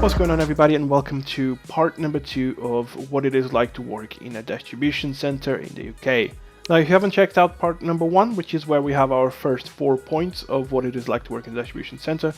What's going on, everybody, and welcome to part number 2 of what it is like to work in a distribution center in the UK. Now, if you haven't checked out part number 1, which is where we have our first 4 points of what it is like to work in a distribution center,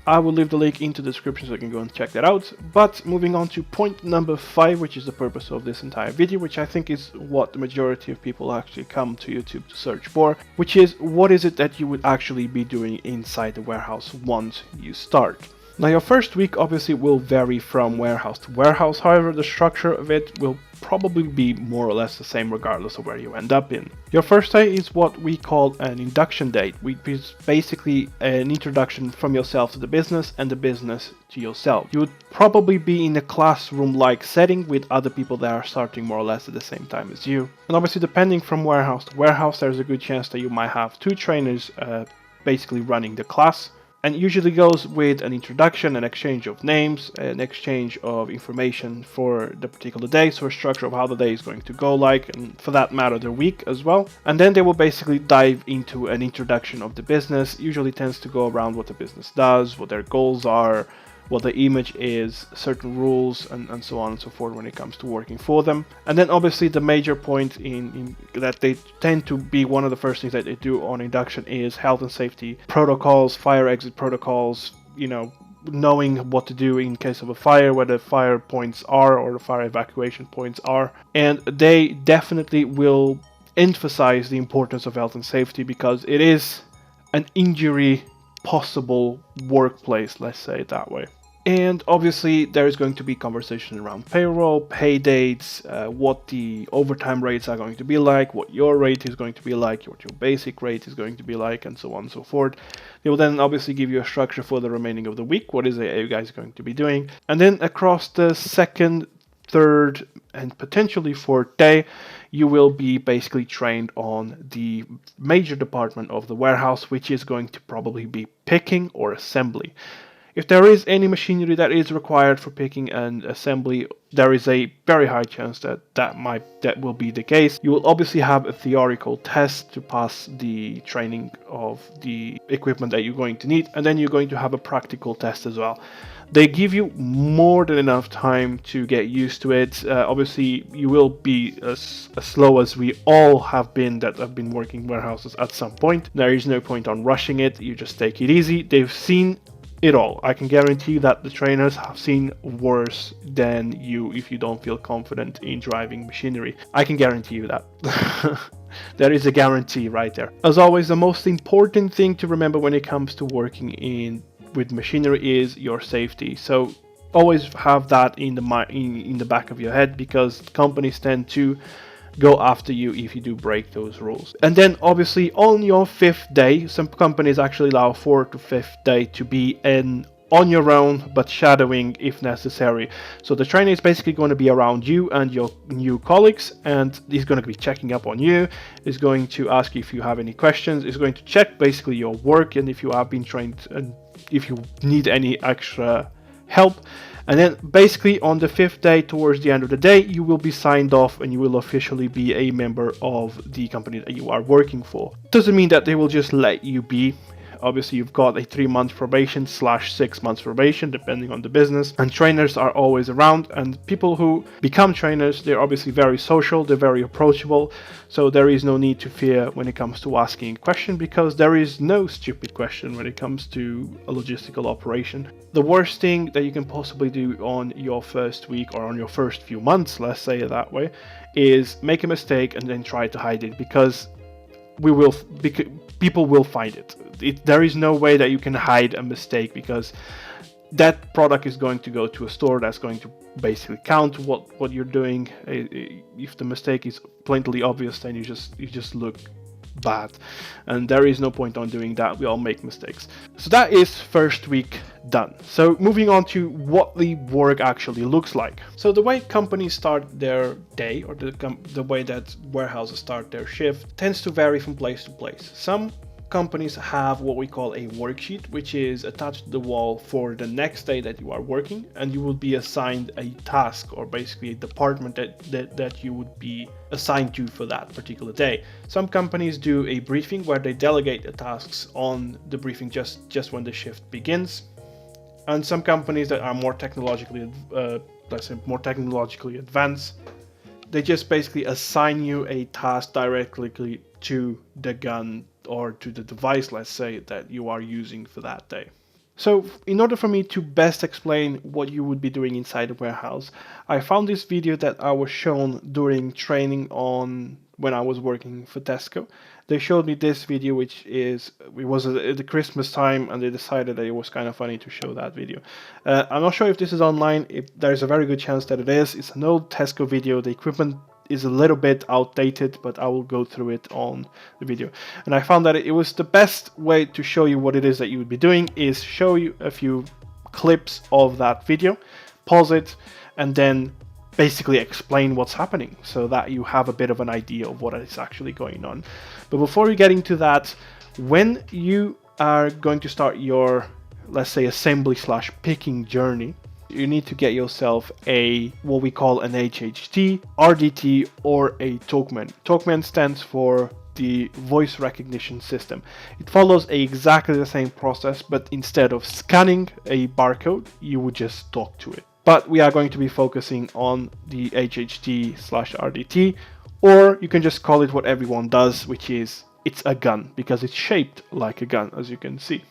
I will leave the link into the description so you can go and check that out. But moving on to point number 5, which is the purpose of this entire video, which I think is what the majority of people actually come to YouTube to search for, which is what is it that you would actually be doing inside the warehouse once you start. Now, your first week obviously will vary from warehouse to warehouse, however the structure of it will probably be more or less the same regardless of where you end up in. Your first day is what we call an induction day, which is basically an introduction from yourself to the business and the business to yourself. You would probably be in a classroom-like setting with other people that are starting more or less at the same time as you. And obviously, depending from warehouse to warehouse, there's a good chance that you might have 2 trainers basically running the class. And it usually goes with an introduction, an exchange of names, an exchange of information for the particular day, so a structure of how the day is going to go like, and for that matter the week as well. And then they will basically dive into an introduction of the business. Usually tends to go around what the business does, what their goals are, what the image is, certain rules, and so on and so forth when it comes to working for them. And then obviously the major point in that they tend to be one of the first things that they do on induction is health and safety protocols, fire exit protocols, you know, knowing what to do in case of a fire, where the fire points are or the fire evacuation points are. And they definitely will emphasize the importance of health and safety because it is an injury possible workplace, let's say it that way. And obviously there is going to be conversation around payroll, pay dates, what the overtime rates are going to be like, what your rate is going to be like, what your basic rate is going to be like, and so on and so forth. They will then obviously give you a structure for the remaining of the week. What is it you guys going to be doing? And then across the second, third, and potentially fourth day, you will be basically trained on the major department of the warehouse, which is going to probably be picking or assembly. If there is any machinery that is required for picking and assembly, there is a very high chance that will be the case. You will obviously have a theoretical test to pass the training of the equipment that you're going to need, and then you're going to have a practical test as well. They give you more than enough time to get used to it. Obviously, you will be as slow as we all have been that have been working warehouses at some point. There is no point on rushing it. You just take it easy. They've seen it all. I can guarantee that the trainers have seen worse than you if you don't feel confident in driving machinery. I can guarantee you that. There is a guarantee right there. As always, the most important thing to remember when it comes to working with machinery is your safety. So always have that in the back of your head, because companies tend to go after you if you do break those rules. And then obviously on your 5th day, some companies actually allow 4th to 5th day to be on your own, but shadowing if necessary. So the trainer is basically going to be around you and your new colleagues, and he's going to be checking up on you, is going to ask you if you have any questions, is going to check basically your work and if you have been trained and if you need any extra help. And then basically on the 5th day, towards the end of the day, you will be signed off and you will officially be a member of the company that you are working for. Doesn't mean that they will just let you be. Obviously, you've got a 3-month probation / 6 months probation, depending on the business. And trainers are always around. And people who become trainers, they're obviously very social, they're very approachable. So there is no need to fear when it comes to asking a question, because there is no stupid question when it comes to a logistical operation. The worst thing that you can possibly do on your first week or on your first few months, let's say it that way, is make a mistake and then try to hide it, because people will find it. There is no way that you can hide a mistake, because that product is going to go to a store that's going to basically count what you're doing. If the mistake is blatantly obvious, then you just look bad, and there is no point on doing that. We all make mistakes. So that is first week done. So moving on to what the work actually looks like. So the way companies start their day, or the way that warehouses start their shift, tends to vary from place to place. Some companies have what we call a worksheet, which is attached to the wall for the next day that you are working, and you will be assigned a task, or basically a department that you would be assigned to for that particular day. Some companies do a briefing where they delegate the tasks on the briefing just when the shift begins. And some companies that are more technologically, let's say more technologically advanced, they just basically assign you a task directly to the gun or to the device, let's say, that you are using for that day. So in order for me to best explain what you would be doing inside a warehouse, I found this video that I was shown during training on when I was working for Tesco. They showed me this video, it was at the Christmas time, and they decided that it was kind of funny to show that video. I'm not sure if this is online. There's a very good chance that it is. It's an old Tesco video. The equipment is a little bit outdated, but I will go through it on the video. And I found that it was the best way to show you what it is that you would be doing is show you a few clips of that video, pause it, and then basically explain what's happening so that you have a bit of an idea of what is actually going on. But before we get into that, when you are going to start your, let's say, assembly / picking journey, you need to get yourself what we call an HHT, RDT, or a TalkMan. TalkMan stands for the voice recognition system. It follows exactly the same process, but instead of scanning a barcode, you would just talk to it. But we are going to be focusing on the HHT / RDT, or you can just call it what everyone does, which is it's a gun, because it's shaped like a gun, as you can see.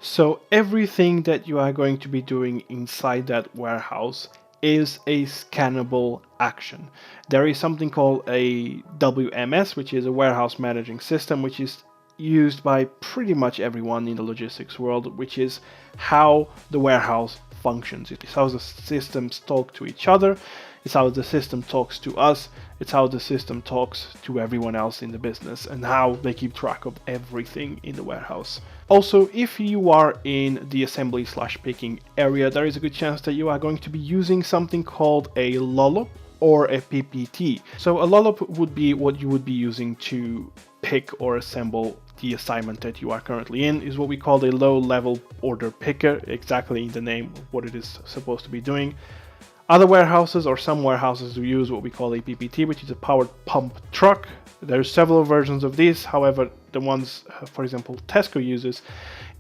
So everything that you are going to be doing inside that warehouse is a scannable action. There is something called a WMS, which is a warehouse managing system, which is used by pretty much everyone in the logistics world, which is how the warehouse functions. It's how the systems talk to each other, it's how the system talks to us, it's how the system talks to everyone else in the business, and how they keep track of everything in the warehouse. Also, if you are in the assembly / picking area, there is a good chance that you are going to be using something called a LLoP or a PPT. So a LLoP would be what you would be using to pick or assemble the assignment that you are currently in, is what we call a low-level order picker, exactly in the name of what it is supposed to be doing. Other warehouses, or some warehouses, do use what we call a PPT, which is a powered pump truck. There's several versions of these. However, the ones, for example, Tesco uses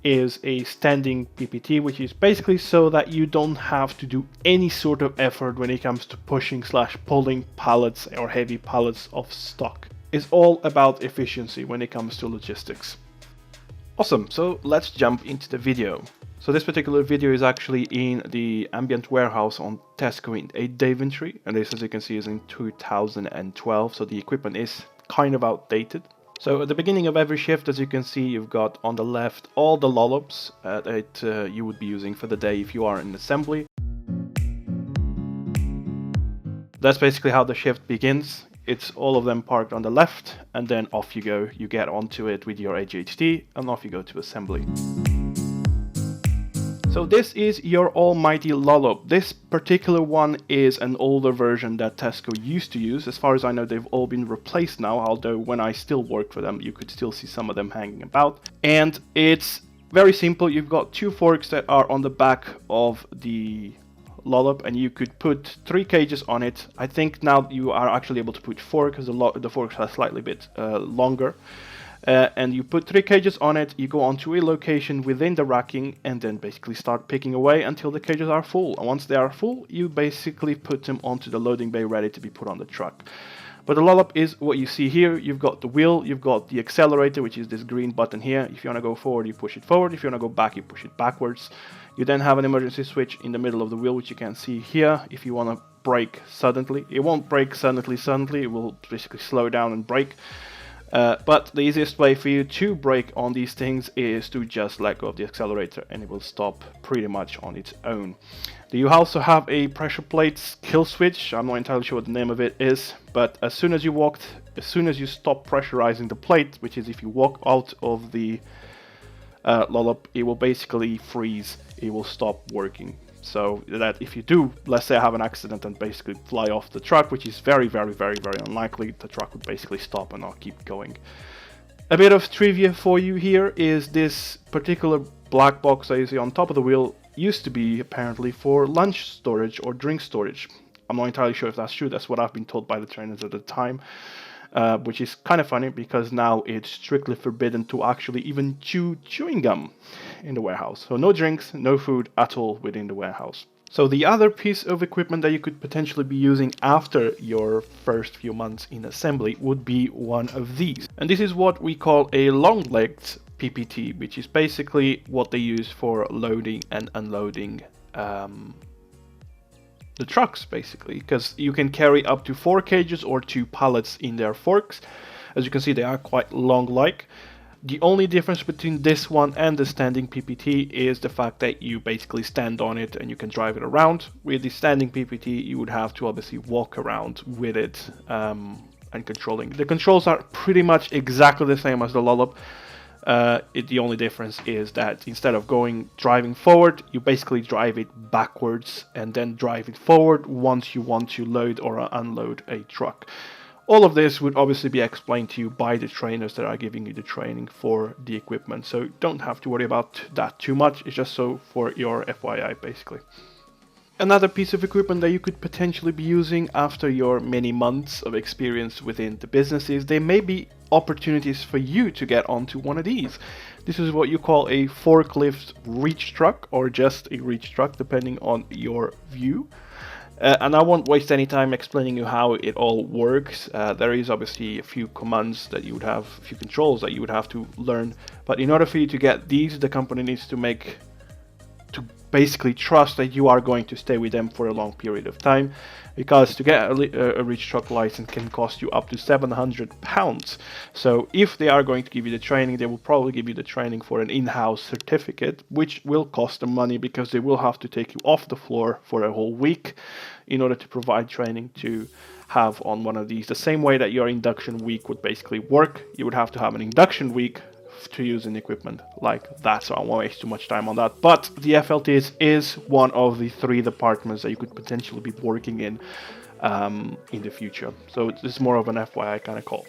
is a standing PPT, which is basically so that you don't have to do any sort of effort when it comes to pushing / pulling pallets or heavy pallets of stock. It's all about efficiency when it comes to logistics. Awesome, so let's jump into the video. So this particular video is actually in the ambient warehouse on Tesco in 8-day inventory, and this, as you can see, is in 2012, so the equipment is kind of outdated. So at the beginning of every shift, as you can see, you've got on the left all the LLoPs that you would be using for the day if you are in assembly. That's basically how the shift begins. It's all of them parked on the left, and then off you go. You get onto it with your HHT, and off you go to assembly. So this is your almighty LLoP. This particular one is an older version that Tesco used to use. As far as I know, they've all been replaced now, although when I still worked for them, you could still see some of them hanging about. And it's very simple. You've got two forks that are on the back of the LLoP, and you could put 3 cages on it. I think now you are actually able to put 4 because the forks are slightly bit longer. And you put 3 cages on it, you go onto a location within the racking, and then basically start picking away until the cages are full. And once they are full, you basically put them onto the loading bay ready to be put on the truck. But the LLoP is what you see here. You've got the wheel, you've got the accelerator, which is this green button here. If you want to go forward, you push it forward. If you want to go back, you push it backwards. You then have an emergency switch in the middle of the wheel, which you can see here. If you want to brake suddenly, it won't brake suddenly, it will basically slow down and brake. But the easiest way for you to brake on these things is to just let go of the accelerator, and it will stop pretty much on its own. You also have a pressure plate kill switch. I'm not entirely sure what the name of it is, but as soon as you stop pressurizing the plate, which is if you walk out of the LLoP, it will basically freeze. It will stop working. So that if you do, let's say I have an accident and basically fly off the truck, which is very, very, very, very unlikely, the truck would basically stop and not keep going. A bit of trivia for you here is this particular black box that you see on top of the wheel used to be apparently for lunch storage or drink storage. I'm not entirely sure if that's true. That's what I've been told by the trainers at the time. which is kind of funny because now it's strictly forbidden to actually even chew chewing gum in the warehouse. So no drinks, no food at all within the warehouse. So the other piece of equipment that you could potentially be using after your first few months in assembly would be one of these. And this is what we call a long-legged PPT, which is basically what they use for loading and unloading the trucks, basically, because you can carry up to 4 cages or 2 pallets in their forks. As you can see, they are quite long-like. The only difference between this one and the standing PPT is the fact that you basically stand on it and you can drive it around. With the standing PPT, you would have to obviously walk around with it and controlling. The controls are pretty much exactly the same as the LLoP. The only difference is that instead of driving forward, you basically drive it backwards and then drive it forward once you want to load or unload a truck. All of this would obviously be explained to you by the trainers that are giving you the training for the equipment, so don't have to worry about that too much. It's just so for your FYI, basically. Another piece of equipment that you could potentially be using after your many months of experience within the business is there may be opportunities for you to get onto one of these. This is what you call a forklift reach truck, or just a reach truck depending on your view. And I won't waste any time explaining you how it all works. There is obviously a few commands that you would have, a few controls that you would have to learn. But in order for you to get these, the company needs to basically trust that you are going to stay with them for a long period of time, because to get a reach truck license can cost you up to £700. So if they are going to give you the training, they will probably give you the training for an in-house certificate, which will cost them money because they will have to take you off the floor for a whole week in order to provide training to have on one of these. The same way that your induction week would basically work, you would have to have an induction week to use an equipment like that, so I won't waste too much time on that. But the FLTs is one of the 3 departments that you could potentially be working in the future, so it's more of an FYI kind of call.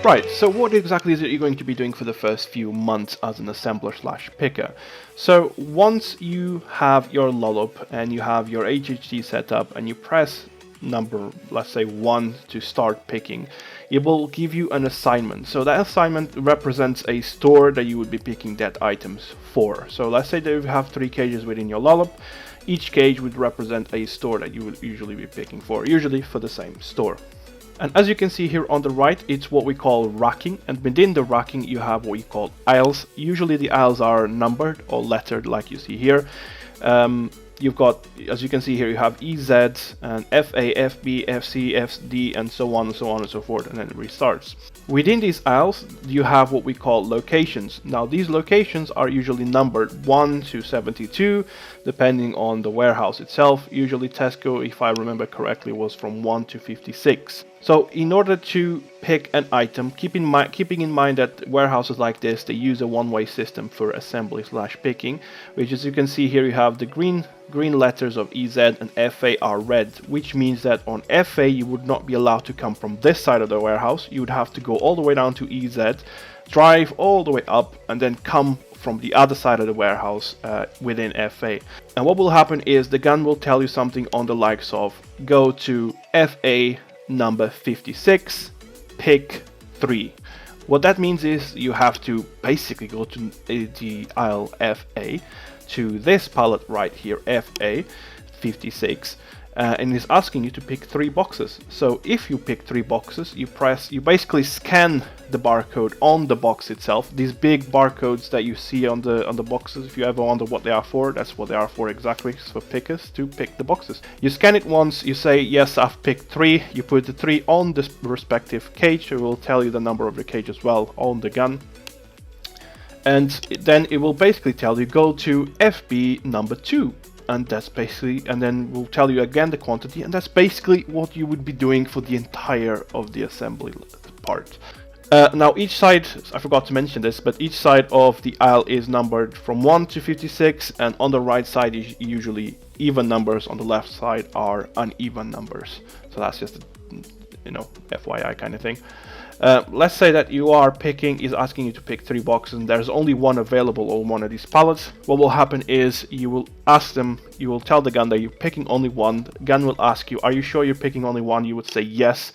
Right, so what exactly is it you're going to be doing for the first few months as an assembler/picker? So once you have your LLoP and you have your HHD set up and you press number, let's say 1 to start picking, it will give you an assignment. So that assignment represents a store that you would be picking that items for. So let's say that you have 3 cages within your LLoP. Each cage would represent a store that you would usually be picking for, usually for the same store. And as you can see here on the right, it's what we call racking, and within the racking you have what you call aisles. Usually the aisles are numbered or lettered like you see here. You've got, as you can see here, you have EZ and FA, FB, FC, FD, and so on and so on and so forth, and then it restarts. Within these aisles, you have what we call locations. Now, these locations are usually numbered 1 to 72, depending on the warehouse itself. Usually Tesco, if I remember correctly, was from 1 to 56. So in order to pick an item, keeping in mind that warehouses like this, they use a one-way system for assembly/picking, which, as you can see here, you have the green letters of EZ and FA are red, which means that on FA you would not be allowed to come from this side of the warehouse. You would have to go all the way down to EZ, drive all the way up, and then come from the other side of the warehouse within FA. And what will happen is the gun will tell you something on the likes of go to FA number 56, pick 3. What that means is you have to basically go to the aisle FA, to this pallet right here, FA 56, and it's asking you to pick 3 boxes. So if you pick 3 boxes, you basically scan the barcode on the box itself. These big barcodes that you see on the boxes, if you ever wonder what they are for, that's what they are for exactly. It's for pickers to pick the boxes. You scan it once, you say yes, I've picked 3, you put the 3 on the respective cage, so it will tell you the number of the cage as well on the gun. And then it will basically tell you go to FB number 2. And that's basically, and then we'll tell you again the quantity, and that's basically what you would be doing for the entire of the assembly part. Now each side, I forgot to mention this, but each side of the aisle is numbered from 1 to 56, and on the right side is usually even numbers, on the left side are uneven numbers. So that's just, you know, FYI kind of thing. Let's say that you are is asking you to pick 3 boxes and there's only one available on one of these pallets. What will happen is you will tell the gun that you're picking only one. The gun will ask you, are you sure you're picking only one? You would say yes.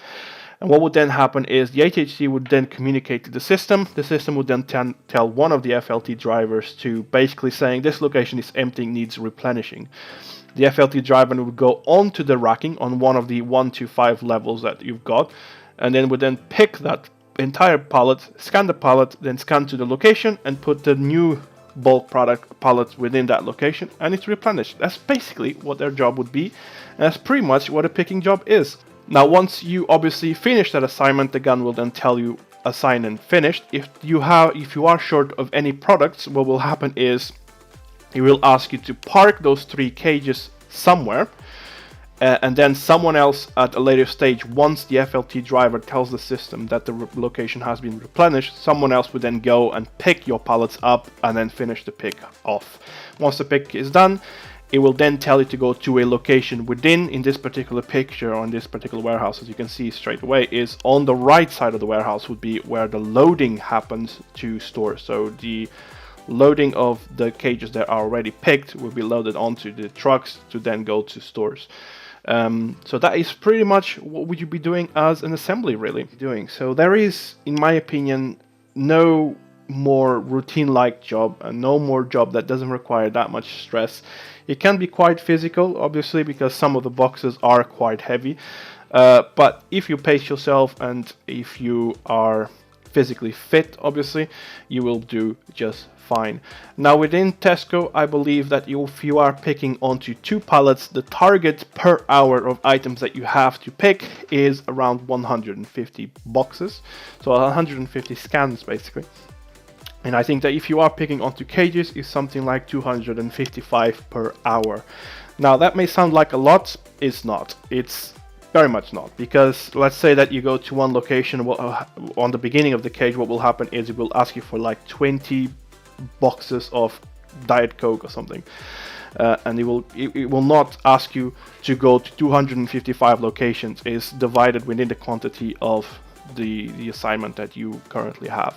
And what would then happen is the HHC would then communicate to the system. The system would then tell one of the FLT drivers to basically saying this location is empty, needs replenishing. The FLT driver would go onto the racking on one of the 1 to 5 levels that you've got, and then would then pick that entire pallet, scan the pallet, then scan to the location and put the new bulk product pallet within that location, and it's replenished. That's basically what their job would be, and that's pretty much what a picking job is. Now once you obviously finish that assignment, the gun will then tell you assigned and finished. If you are short of any products, what will happen is it will ask you to park those 3 cages somewhere. And then someone else at a later stage, once the FLT driver tells the system that the location has been replenished, someone else would then go and pick your pallets up and then finish the pick off. Once the pick is done, it will then tell you to go to a location within, in this particular picture, on this particular warehouse, as you can see straight away, is on the right side of the warehouse would be where the loading happens to stores. So the loading of the cages that are already picked will be loaded onto the trucks to then go to stores. So that is pretty much what would you be doing as an assembly really doing. So there is, in my opinion, no more routine-like job and no more job that doesn't require that much stress. It can be quite physical, obviously, because some of the boxes are quite heavy. But if you pace yourself and if you are physically fit, obviously, you will do just fine. Now within Tesco, I believe that if you are picking onto 2 pallets, the target per hour of items that you have to pick is around 150 boxes, so 150 scans basically. And I think that if you are picking onto cages, it's something like 255 per hour. Now that may sound like a lot, it's not. It's very much not, because let's say that you go to one location, on the beginning of the cage, what will happen is it will ask you for like 20 boxes of Diet Coke or something, and it will not ask you to go to 255 locations. It's divided within the quantity of the assignment that you currently have.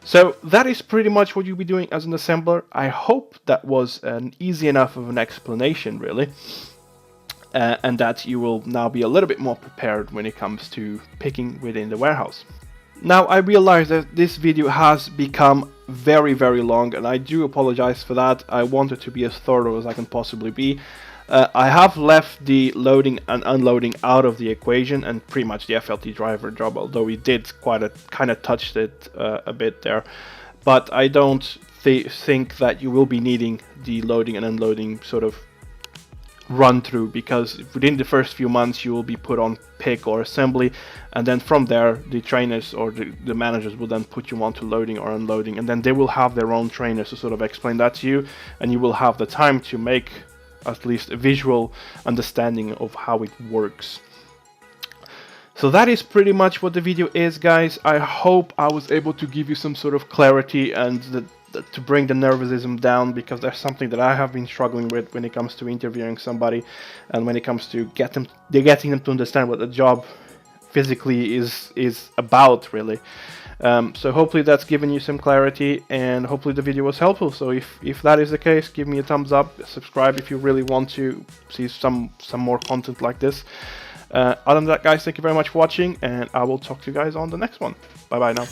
So that is pretty much what you'll be doing as an assembler. I hope that was an easy enough of an explanation really, and that you will now be a little bit more prepared when it comes to picking within the warehouse. Now I realize that this video has become very long, and I do apologize for that. I wanted to be as thorough as I can possibly be. I have left the loading and unloading out of the equation, and pretty much the FLT driver job, although we did kind of touched it a bit there. But I don't think that you will be needing the loading and unloading sort of run through, because within the first few months you will be put on pick or assembly, and then from there the trainers or the managers will then put you onto loading or unloading, and then they will have their own trainers to sort of explain that to you, and you will have the time to make at least a visual understanding of how it works. So that is pretty much what the video is, guys. I hope I was able to give you some sort of clarity and to bring the nervousism down, because that's something that I have been struggling with when it comes to interviewing somebody, and when it comes to getting them to understand what the job physically is about really. So hopefully that's given you some clarity, and hopefully the video was helpful. So if that is the case, give me a thumbs up, subscribe if you really want to see some more content like this. Other than that, guys, thank you very much for watching, and I will talk to you guys on the next one. Bye bye now.